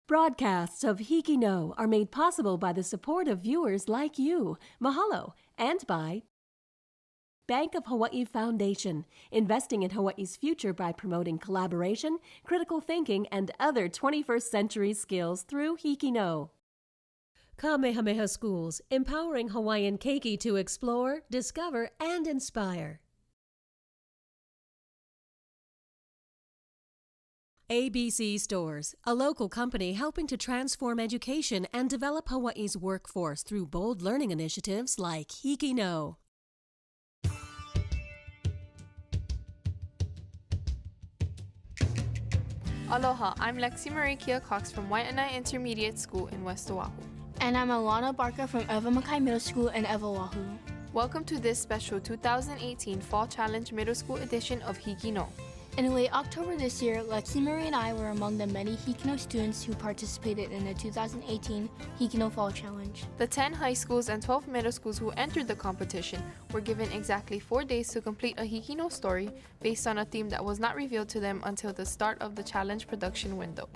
Broadcasts of HIKI NŌ are made possible by the support of viewers like you. Mahalo. And by Bank of Hawaii Foundation, investing in Hawaii's future by promoting collaboration, critical thinking, and other 21st century skills through HIKI NŌ. Kamehameha Schools, empowering Hawaiian keiki to explore, discover, and inspire. ABC Stores, a local company helping to transform education and develop Hawaii's workforce through bold learning initiatives like HIKI NŌ. Aloha, I'm Lexi Marie Kia Cox from Waianae Intermediate School in West Oahu. And I'm Alana Barker from Eva Makai Middle School in Eva Oahu. Welcome to this special 2018 Fall Challenge Middle School edition of HIKI NŌ. In late October this year, Lexi Marie and I were among the many HIKI NŌ students who participated in the 2018 HIKI NŌ Fall Challenge. The 10 high schools and 12 middle schools who entered the competition were given exactly 4 days to complete a HIKI NŌ story based on a theme that was not revealed to them until the start of the challenge production window.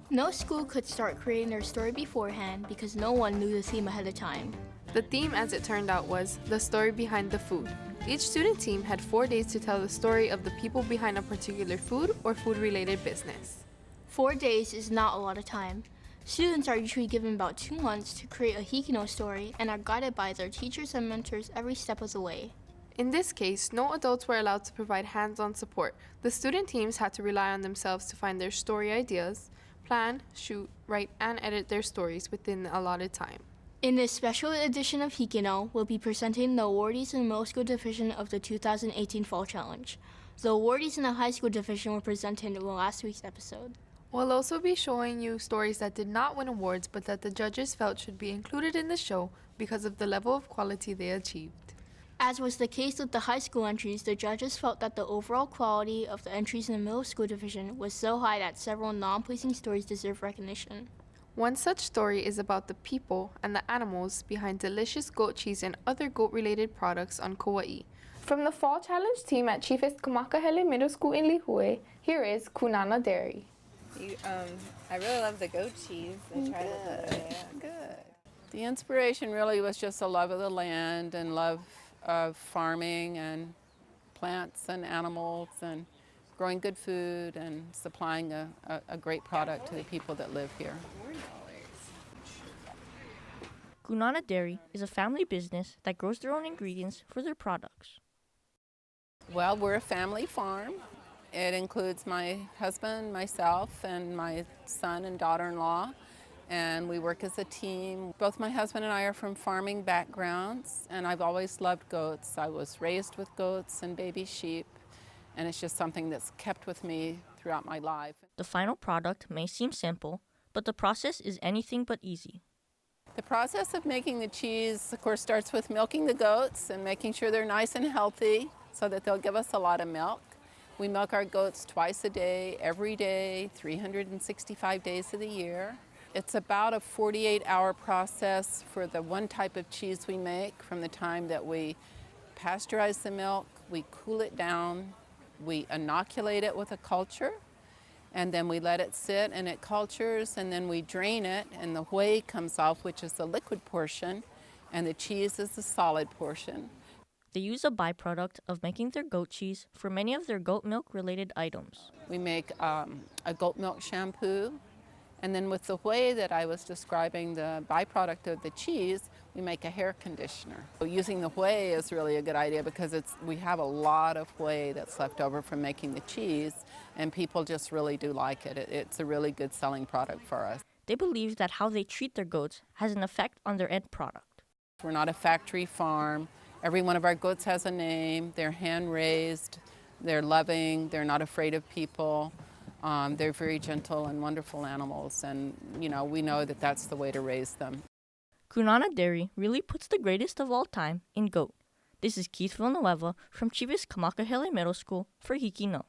No school could start creating their story beforehand because no one knew the theme ahead of time. The theme, as it turned out, was the story behind the food. Each student team had 4 days to tell the story of the people behind a particular food or food-related business. 4 days is not a lot of time. Students are usually given about 2 months to create a HIKI NŌ story and are guided by their teachers and mentors every step of the way. In this case, no adults were allowed to provide hands-on support. The student teams had to rely on themselves to find their story ideas, plan, shoot, write, and edit their stories within the allotted time. In this special edition of HIKI NŌ, we'll be presenting the awardees in the middle school division of the 2018 Fall Challenge. The awardees in the high school division were presented in last week's episode. We'll also be showing you stories that did not win awards but that the judges felt should be included in the show because of the level of quality they achieved. As was the case with the high school entries, the judges felt that the overall quality of the entries in the middle school division was so high that several non-pleasing stories deserve recognition. One such story is about the people and the animals behind delicious goat cheese and other goat-related products on Kauai. From the Fall Challenge team at Chiefess Kamakahelei Middle School in Lihue, here is Kunana Dairy. I really love the goat cheese. I tried it the other day. Good. The inspiration really was just a love of the land and love of farming and plants and animals and growing good food and supplying a great product to the people that live here. Kunana Dairy is a family business that grows their own ingredients for their products. Well, we're a family farm. It includes my husband, myself, and my son and daughter-in-law, and we work as a team. Both my husband and I are from farming backgrounds, and I've always loved goats. I was raised with goats and baby sheep, and it's just something that's kept with me throughout my life. The final product may seem simple, but the process is anything but easy. The process of making the cheese, of course, starts with milking the goats and making sure they're nice and healthy so that they'll give us a lot of milk. We milk our goats twice a day, every day, 365 days of the year. It's about a 48-hour process for the one type of cheese we make from the time that we pasteurize the milk, we cool it down, we inoculate it with a culture, and then we let it sit and it cultures, and then we drain it, and the whey comes off, which is the liquid portion, and the cheese is the solid portion. They use a byproduct of making their goat cheese for many of their goat milk-related items. We make a goat milk shampoo, and then with the whey that I was describing, the byproduct of the cheese, we make a hair conditioner. So using the whey is really a good idea because we have a lot of whey that's left over from making the cheese, and people just really do like it. It's a really good selling product for us. They believe that how they treat their goats has an effect on their end product. We're not a factory farm. Every one of our goats has a name. They're hand-raised, they're loving, they're not afraid of people. They're very gentle and wonderful animals, and we know that that's the way to raise them. Kunana Dairy really puts the greatest of all time in goat. This is Keith Villanueva from Chiefess Kamakahelei Middle School for HIKI NŌ.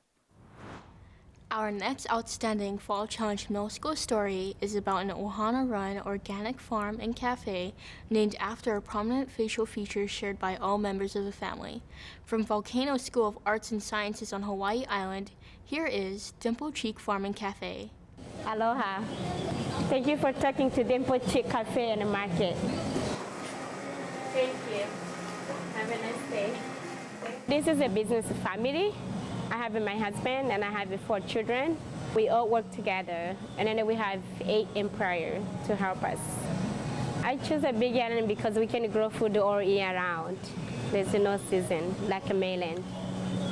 Our next outstanding Fall Challenge middle school story is about an Ohana-run organic farm and cafe named after a prominent facial feature shared by all members of the family. From Volcano School of Arts and Sciences on Hawaii Island, here is Dimple Cheek Farm and Cafe. Aloha. Thank you for talking to Dimple Chick Cafe and the market. Thank you. Have a nice day. This is a business family. I have my husband and I have 4 children. We all work together, and then we have 8 employees to help us. I chose a big island because we can grow food all year round. There's no season like a mainland.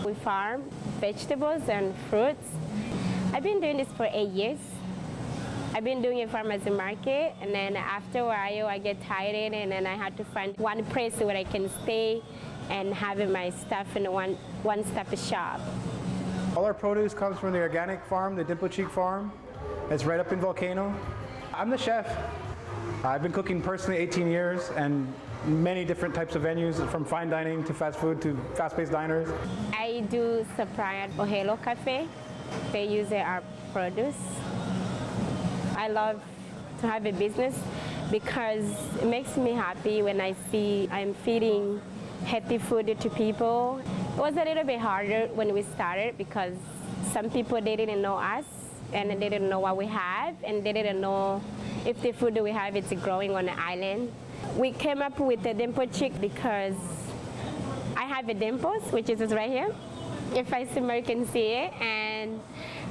We farm vegetables and fruits. I've been doing this for 8 years. I've been doing a farmer's market, and then after a while I get tired, and then I had to find one place where I can stay and have my stuff in one-stop shop. All our produce comes from the organic farm, the Dimple Cheek farm. It's right up in Volcano. I'm the chef. I've been cooking personally 18 years and many different types of venues, from fine dining to fast food to fast-paced diners. I do supply at Ohelo Cafe. They use our produce. I love to have a business because it makes me happy when I see I'm feeding healthy food to people. It was a little bit harder when we started because some people, they didn't know us and they didn't know what we have, and they didn't know if the food we have is growing on the island. We came up with the dimple chick because I have a dimples, which is right here. If I smile, you can see it. And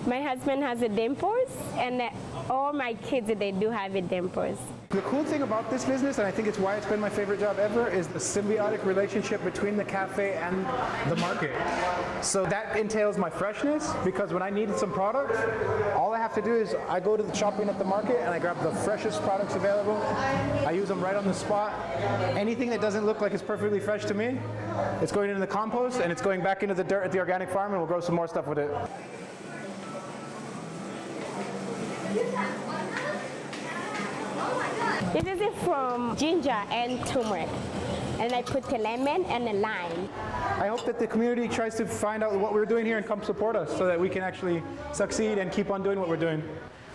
my husband has a dimples, and all my kids, they do have a dimples. The cool thing about this business, and I think it's why it's been my favorite job ever, is the symbiotic relationship between the cafe and the market. So that entails my freshness, because when I needed some products, all I have to do is I go to the shopping at the market and I grab the freshest products available. I use them right on the spot. Anything that doesn't look like it's perfectly fresh to me, it's going into the compost and it's going back into the dirt at the organic farm, and we'll grow some more stuff with it. This is from ginger and turmeric, and I put the lemon and the lime. I hope that the community tries to find out what we're doing here and come support us so that we can actually succeed and keep on doing what we're doing.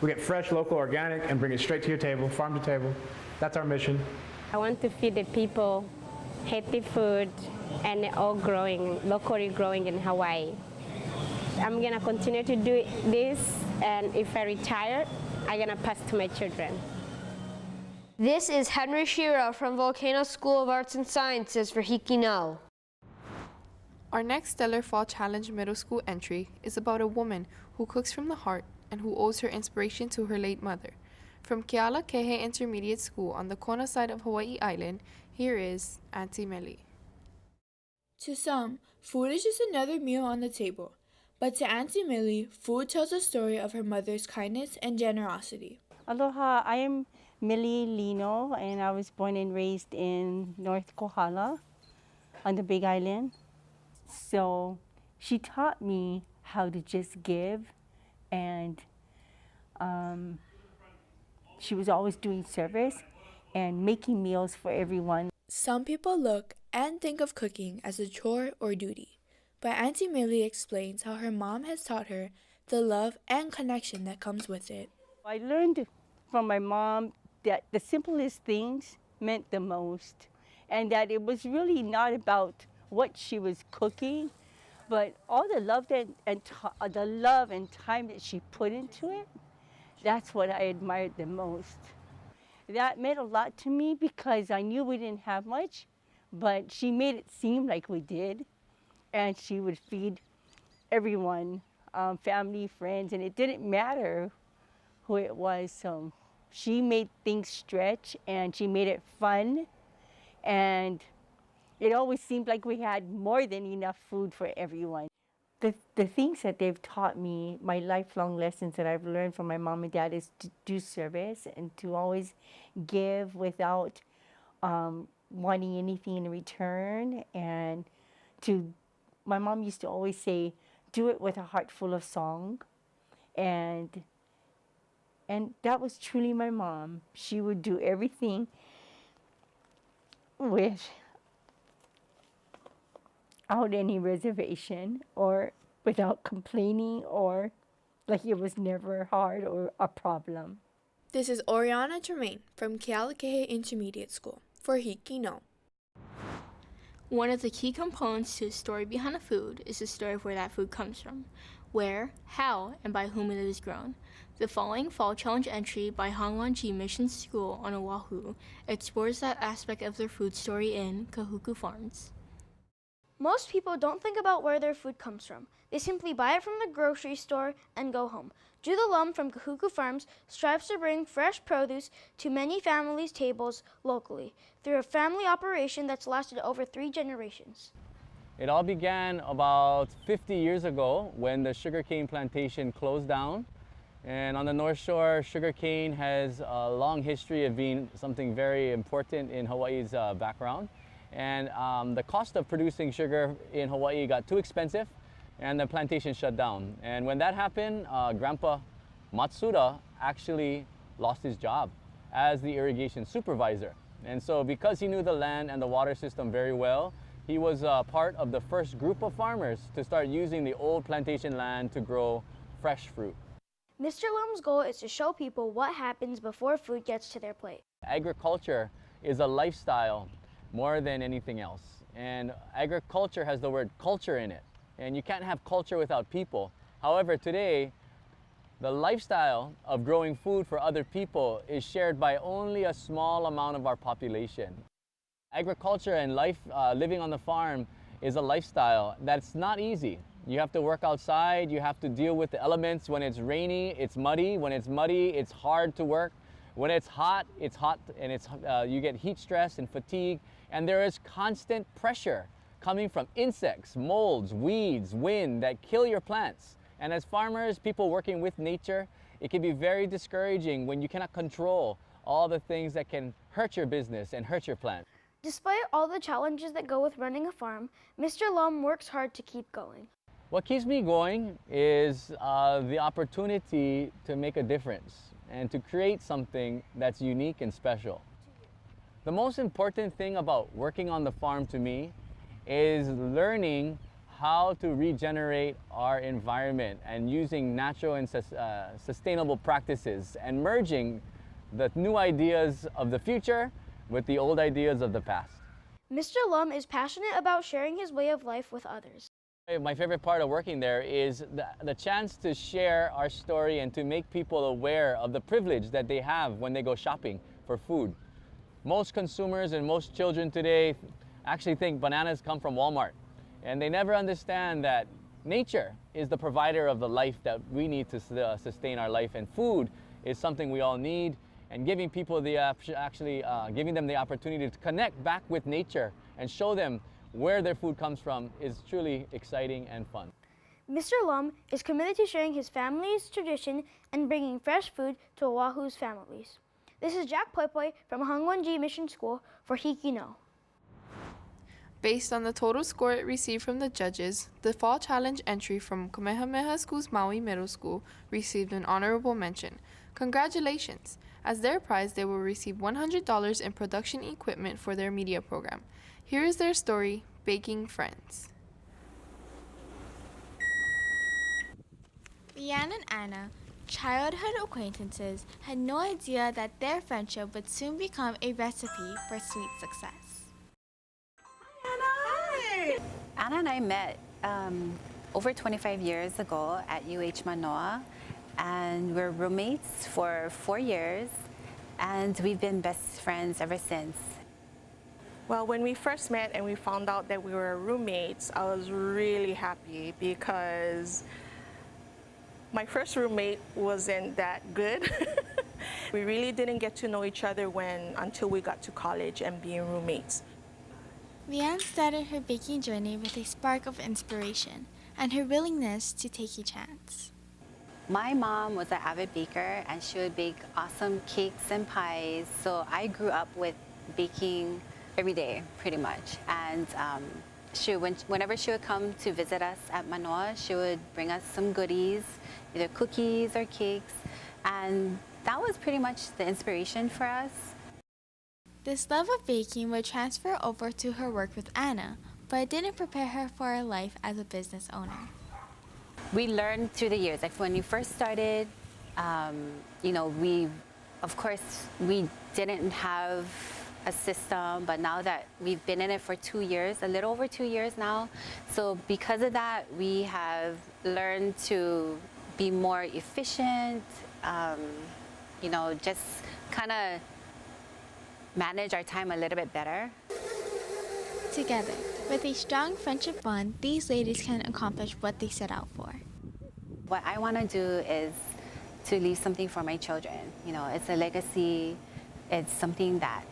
We get fresh, local, organic, and bring it straight to your table, farm to table. That's our mission. I want to feed the people healthy food and all growing, locally growing in Hawaii. I'm gonna continue to do this, and if I retire, I'm gonna pass to my children. This is Henry Shira from Volcano School of Arts and Sciences for HIKI NŌ. Our next Stellar Fall Challenge Middle School entry is about a woman who cooks from the heart and who owes her inspiration to her late mother. From Kealakehe Intermediate School on the Kona side of Hawaii Island, here is Auntie Meli. To some, food is just another meal on the table. But to Auntie Millie, food tells a story of her mother's kindness and generosity. Aloha, I am Millie Lino, and I was born and raised in North Kohala on the Big Island. So she taught me how to just give, and she was always doing service and making meals for everyone. Some people look and think of cooking as a chore or duty, but Auntie Millie explains how her mom has taught her the love and connection that comes with it. I learned from my mom that the simplest things meant the most, and that it was really not about what she was cooking, but all the love and time that she put into it. That's what I admired the most. That meant a lot to me because I knew we didn't have much, but she made it seem like we did, and she would feed everyone, family, friends, and it didn't matter who it was. So she made things stretch, and she made it fun, and it always seemed like we had more than enough food for everyone. The things that they've taught me, my lifelong lessons that I've learned from my mom and dad, is to do service and to always give without wanting anything in return. And my mom used to always say, do it with a heart full of song. And that was truly my mom. She would do everything without any reservation or without complaining, or like it was never hard or a problem. This is Oriana Tremaine from Kealakehe Intermediate School for HIKI NŌ. One of the key components to the story behind a food is the story of where that food comes from, where, how, and by whom it is grown. The following Fall Challenge entry by Hongwanji Mission School on Oahu explores that aspect of their food story in Kahuku Farms. Most people don't think about where their food comes from. They simply buy it from the grocery store and go home. Judith Lum from Kahuku Farms strives to bring fresh produce to many families' tables locally through a family operation that's lasted over 3 generations. It all began about 50 years ago when the sugarcane plantation closed down. And on the North Shore, sugarcane has a long history of being something very important in Hawaii's background. And the cost of producing sugar in Hawaii got too expensive and the plantation shut down. And when that happened, Grandpa Matsuda actually lost his job as the irrigation supervisor. And so because he knew the land and the water system very well, he was part of the first group of farmers to start using the old plantation land to grow fresh fruit. Mr. Lum's goal is to show people what happens before food gets to their plate. Agriculture is a lifestyle more than anything else. And agriculture has the word culture in it. And you can't have culture without people. However, today, the lifestyle of growing food for other people is shared by only a small amount of our population. Agriculture and life, living on the farm is a lifestyle that's not easy. You have to work outside, you have to deal with the elements. When it's rainy, it's muddy. When it's muddy, it's hard to work. When it's hot and you get heat stress and fatigue. And there is constant pressure coming from insects, molds, weeds, wind that kill your plants. And as farmers, people working with nature, it can be very discouraging when you cannot control all the things that can hurt your business and hurt your plant. Despite all the challenges that go with running a farm, Mr. Lum works hard to keep going. What keeps me going is the opportunity to make a difference and to create something that's unique and special. The most important thing about working on the farm to me is learning how to regenerate our environment and using natural and sustainable practices and merging the new ideas of the future with the old ideas of the past. Mr. Lum is passionate about sharing his way of life with others. My favorite part of working there is the chance to share our story and to make people aware of the privilege that they have when they go shopping for food. Most consumers and most children today actually think bananas come from Walmart, and they never understand that nature is the provider of the life that we need to sustain our life, and food is something we all need. And giving people giving them the opportunity to connect back with nature and show them where their food comes from is truly exciting and fun. Mr. Lum is committed to sharing his family's tradition and bringing fresh food to Oahu's families. This is Jack Poipoi from Hongwanji Mission School for HIKI NŌ. Based on the total score it received from the judges, the Fall Challenge entry from Kamehameha School's Maui Middle School received an honorable mention. Congratulations! As their prize, they will receive $100 in production equipment for their media program. Here is their story, Baking Friends. Leanne and Anna, childhood acquaintances, had no idea that their friendship would soon become a recipe for sweet success. Hi! Anna and I met over 25 years ago at UH Manoa, and we're roommates for 4 years, and we've been best friends ever since. Well, when we first met and we found out that we were roommates, I was really happy because my first roommate wasn't that good. We really didn't get to know each other until we got to college and being roommates. Leanne started her baking journey with a spark of inspiration and her willingness to take a chance. My mom was an avid baker, and she would bake awesome cakes and pies, so I grew up with baking every day, pretty much. And whenever she would come to visit us at Manoa, she would bring us some goodies, either cookies or cakes, and that was pretty much the inspiration for us. This love of baking would transfer over to her work with Anna, but it didn't prepare her for her life as a business owner. We learned through the years. Like when we first started, of course, we didn't have a system, but now that we've been in it for 2 years, a little over 2 years now, so because of that, we have learned to be more efficient, just kind of manage our time a little bit better. Together, with a strong friendship bond, these ladies can accomplish what they set out for. What I want to do is to leave something for my children. It's a legacy. It's something that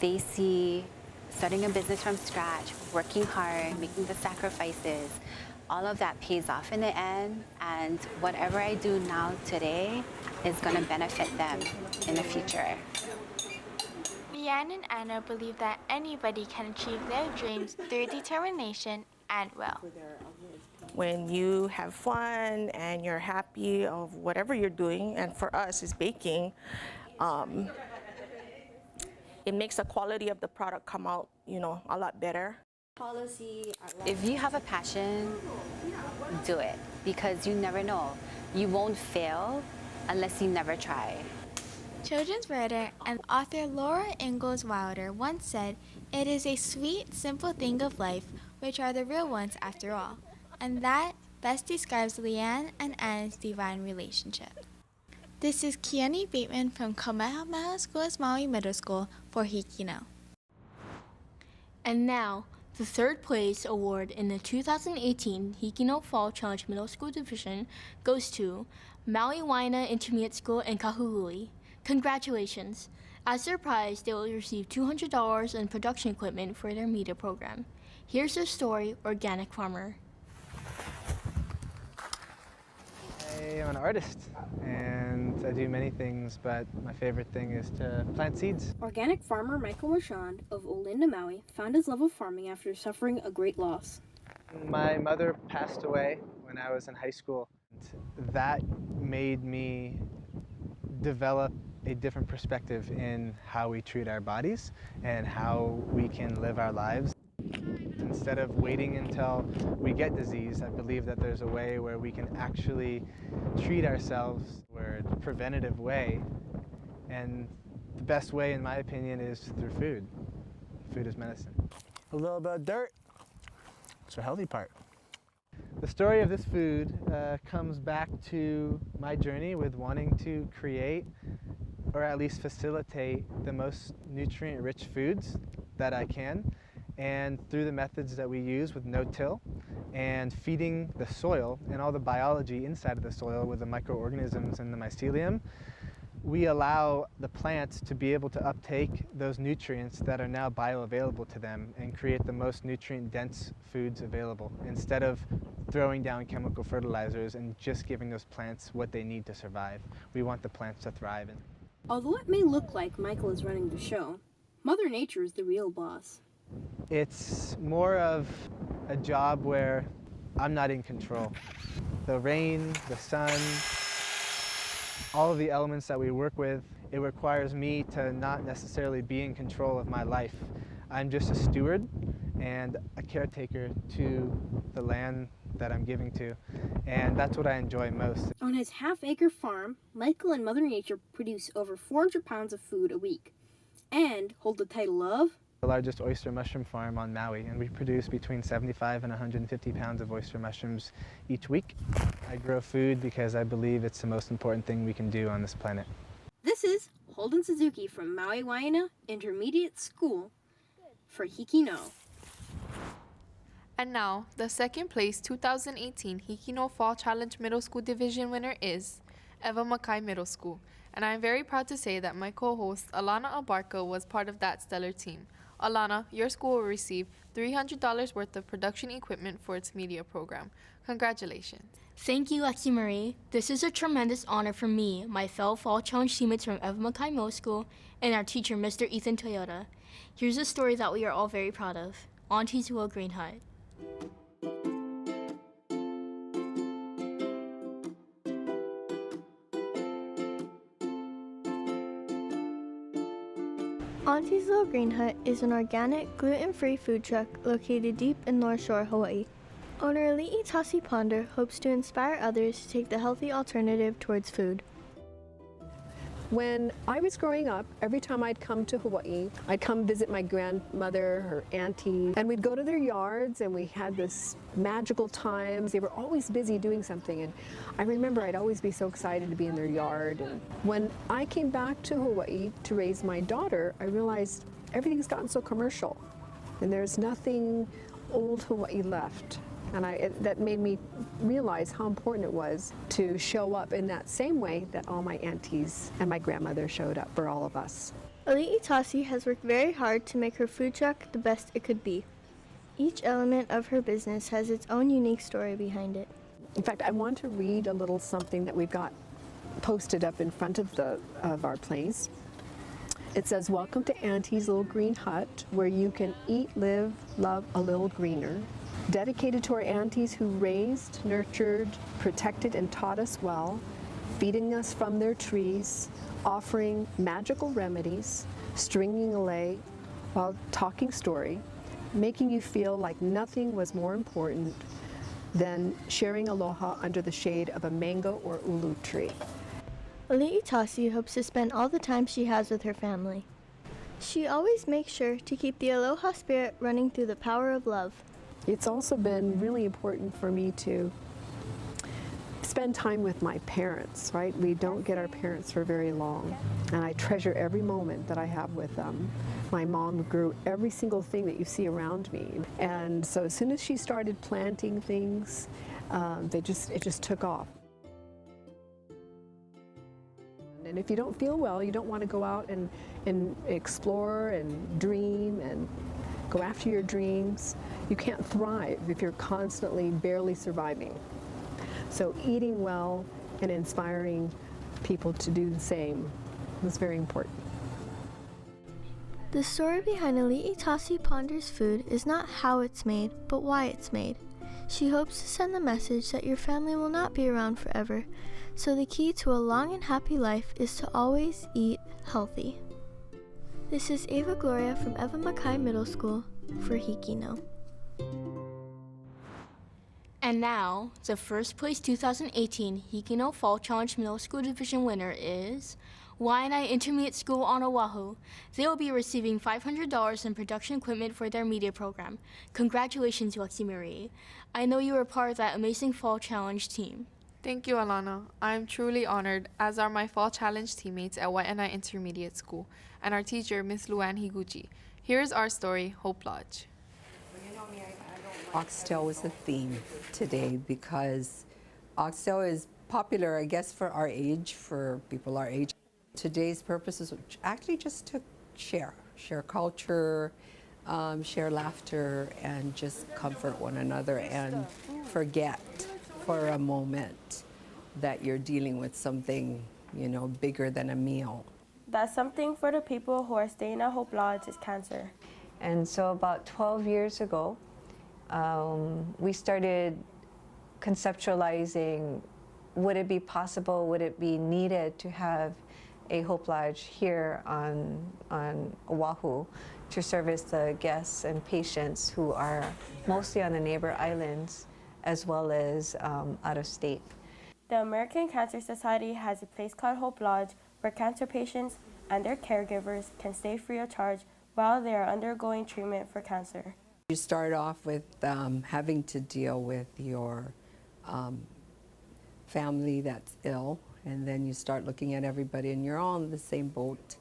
they see starting a business from scratch, working hard, making the sacrifices. All of that pays off in the end, and whatever I do now today is going to benefit them in the future. Leanne and Anna believe that anybody can achieve their dreams through determination and will. When you have fun and you're happy of whatever you're doing, and for us is baking, it makes the quality of the product come out, a lot better. If you have a passion, do it, because you never know. You won't fail unless you never try. Children's writer and author Laura Ingalls Wilder once said, "It is a sweet, simple thing of life, which are the real ones after all." And that best describes Leanne and Anna's divine relationship. This is Kiani Bateman from Kamehameha School's Maui Middle School for HIKI NŌ. And now, the third place award in the 2018 HIKI NŌ Fall Challenge Middle School Division goes to Maui Waiana Intermediate School in Kahului. Congratulations! As their prize, they will receive $200 in production equipment for their media program. Here's their story, Organic Farmer. I am an artist and I do many things, but my favorite thing is to plant seeds. Organic farmer Michael Marchand of Olinda, Maui found his love of farming after suffering a great loss. My mother passed away when I was in high school. That made me develop a different perspective in how we treat our bodies and how we can live our lives. Instead of waiting until we get disease, I believe that there's a way where we can actually treat ourselves in a preventative way. And the best way, in my opinion, is through food. Food is medicine. A little bit of dirt. It's the healthy part. The story of this food comes back to my journey with wanting to create, or at least facilitate, the most nutrient-rich foods that I can. And through the methods that we use with no-till and feeding the soil and all the biology inside of the soil with the microorganisms and the mycelium, we allow the plants to be able to uptake those nutrients that are now bioavailable to them and create the most nutrient-dense foods available, instead of throwing down chemical fertilizers and just giving those plants what they need to survive. We want the plants to thrive. Although it may look like Michael is running the show, Mother Nature is the real boss. It's more of a job where I'm not in control. The rain, the sun, all of the elements that we work with, it requires me to not necessarily be in control of my life. I'm just a steward and a caretaker to the land that I'm giving to, and that's what I enjoy most. On his half-acre farm, Michael and Mother Nature produce over 400 pounds of food a week and hold the title of the largest oyster mushroom farm on Maui, and we produce between 75 and 150 pounds of oyster mushrooms each week. I grow food because I believe it's the most important thing we can do on this planet. This is Holden Suzuki from Maui Waiana Intermediate School for HIKI NŌ. And now, the second place 2018 HIKI NŌ Fall Challenge Middle School Division winner is Eva Makai Middle School. And I'm very proud to say that my co-host Alana Abarca was part of that stellar team. Alana, your school will receive $300 worth of production equipment for its media program. Congratulations. Thank you, Lexi Marie. This is a tremendous honor for me, my fellow Fall Challenge teammates from Eva Makai Middle School, and our teacher, Mr. Ethan Toyota. Here's a story that we are all very proud of. Auntie's Will Green Hut. Auntie's Little Green Hut is an organic, gluten-free food truck located deep in North Shore, Hawaii. Owner Li'i Tasi Ponder hopes to inspire others to take the healthy alternative towards food. When I was growing up, every time I'd come to Hawaii, I'd come visit my grandmother, her auntie, and we'd go to their yards and we had this magical times. They were always busy doing something, and I remember I'd always be so excited to be in their yard. And when I came back to Hawaii to raise my daughter, I realized everything's gotten so commercial and there's nothing old Hawaii left. And that made me realize how important it was to show up in that same way that all my aunties and my grandmother showed up for all of us. Ali'i has worked very hard to make her food truck the best it could be. Each element of her business has its own unique story behind it. In fact, I want to read a little something that we've got posted up in front of our place. It says, "Welcome to Auntie's Little Green Hut, where you can eat, live, love a little greener. Dedicated to our aunties who raised, nurtured, protected, and taught us well, feeding us from their trees, offering magical remedies, stringing a lei while talking story, making you feel like nothing was more important than sharing aloha under the shade of a mango or ulu tree." Ali'i hopes to spend all the time she has with her family. She always makes sure to keep the aloha spirit running through the power of love. It's also been really important for me to spend time with my parents, right? We don't get our parents for very long, and I treasure every moment that I have with them. My mom grew every single thing that you see around me, and so as soon as she started planting things, it just took off. And if you don't feel well, you don't want to go out and explore and dream and go after your dreams. You can't thrive if you're constantly barely surviving. So eating well and inspiring people to do the same is very important. The story behind Ali'i Ponders Food is not how it's made, but why it's made. She hopes to send the message that your family will not be around forever, so the key to a long and happy life is to always eat healthy. This is Ava Gloria from Eva Makai Middle School for HIKI NŌ. And now, the first place 2018 HIKI NŌ Fall Challenge Middle School Division winner is Waianae Intermediate School on Oahu. They will be receiving $500 in production equipment for their media program. Congratulations, Lexi Marie. I know you were part of that amazing Fall Challenge team. Thank you, Alana. I am truly honored, as are my Fall Challenge teammates at Waianae Intermediate School and our teacher, Miss Luann Higuchi. Here's our story, Hope Lodge. Oxtail was the theme today because oxtail is popular, I guess, for our age, for people our age. Today's purpose is actually just to share culture, share laughter, and just comfort one another and forget for a moment that you're dealing with something, bigger than a meal. That something for the people who are staying at Hope Lodge is cancer. And so about 12 years ago, we started conceptualizing, would it be possible, would it be needed to have a Hope Lodge here on Oahu to service the guests and patients who are mostly on the neighbor islands as well as out of state. The American Cancer Society has a place called Hope Lodge where cancer patients and their caregivers can stay free of charge while they are undergoing treatment for cancer. You start off with having to deal with your family that's ill, and then you start looking at everybody and you're all in the same boat.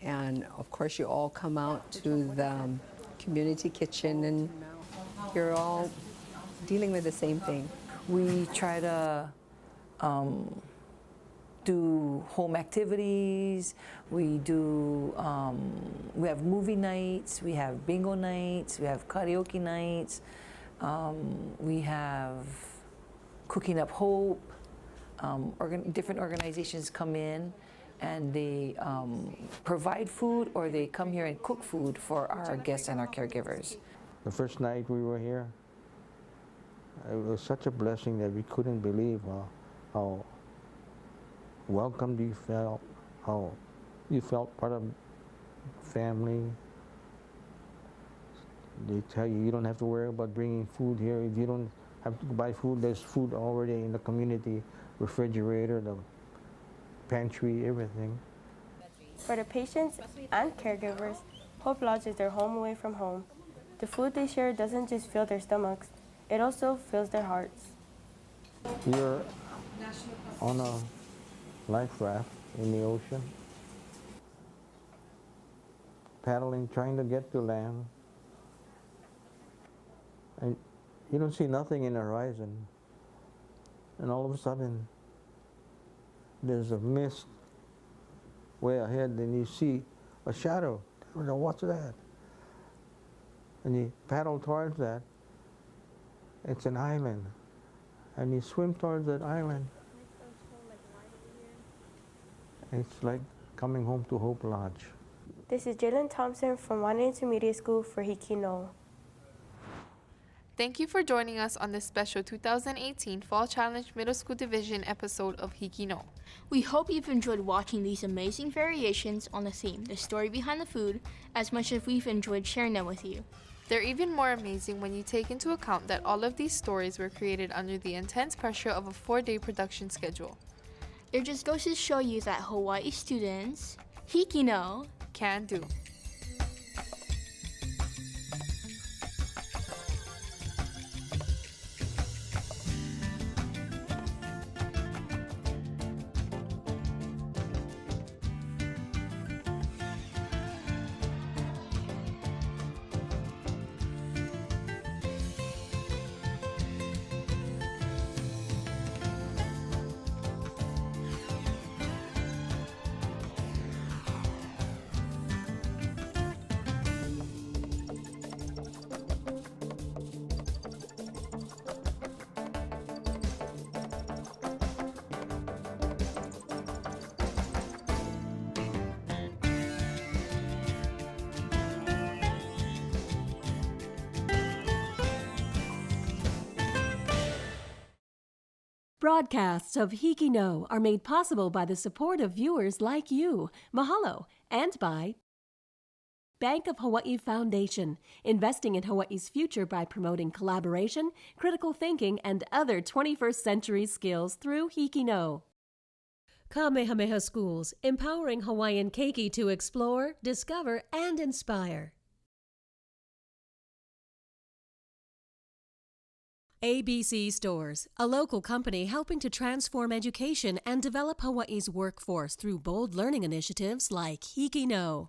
And of course you all come out to the community kitchen and you're all dealing with the same thing. We try to do home activities, we have movie nights, we have bingo nights, we have karaoke nights, we have Cooking Up Hope. Different organizations come in and they provide food, or they come here and cook food for our guests and our caregivers. The first night we were here, it was such a blessing that we couldn't believe how welcomed you felt, how you felt part of family. They tell you don't have to worry about bringing food here. If you don't have to buy food, there's food already in the community refrigerator, the pantry, everything. For the patients and caregivers, Hope Lodge is their home away from home. The food they share doesn't just fill their stomachs, it also fills their hearts. You're on a life raft in the ocean, paddling, trying to get to land, and you don't see nothing in the horizon, and all of a sudden there's a mist way ahead, and you see a shadow. You know, what's that? And you paddle towards that. It's an island, and you swim towards that island. It's like coming home to Hope Lodge. This is Jalen Thompson from Waianae Intermediate School for HIKI NŌ. Thank you for joining us on this special 2018 Fall Challenge Middle School Division episode of HIKI NŌ. We hope you've enjoyed watching these amazing variations on the theme, the story behind the food, as much as we've enjoyed sharing them with you. They're even more amazing when you take into account that all of these stories were created under the intense pressure of a 4-day production schedule. It just goes to show you that Hawaii students, HIKI NŌ, can do. Broadcasts of HIKI NŌ are made possible by the support of viewers like you. Mahalo, and by Bank of Hawaii Foundation, investing in Hawaii's future by promoting collaboration, critical thinking, and other 21st century skills through HIKI NŌ. Kamehameha Schools, empowering Hawaiian keiki to explore, discover, and inspire. ABC Stores, a local company helping to transform education and develop Hawaii's workforce through bold learning initiatives like HIKI NŌ.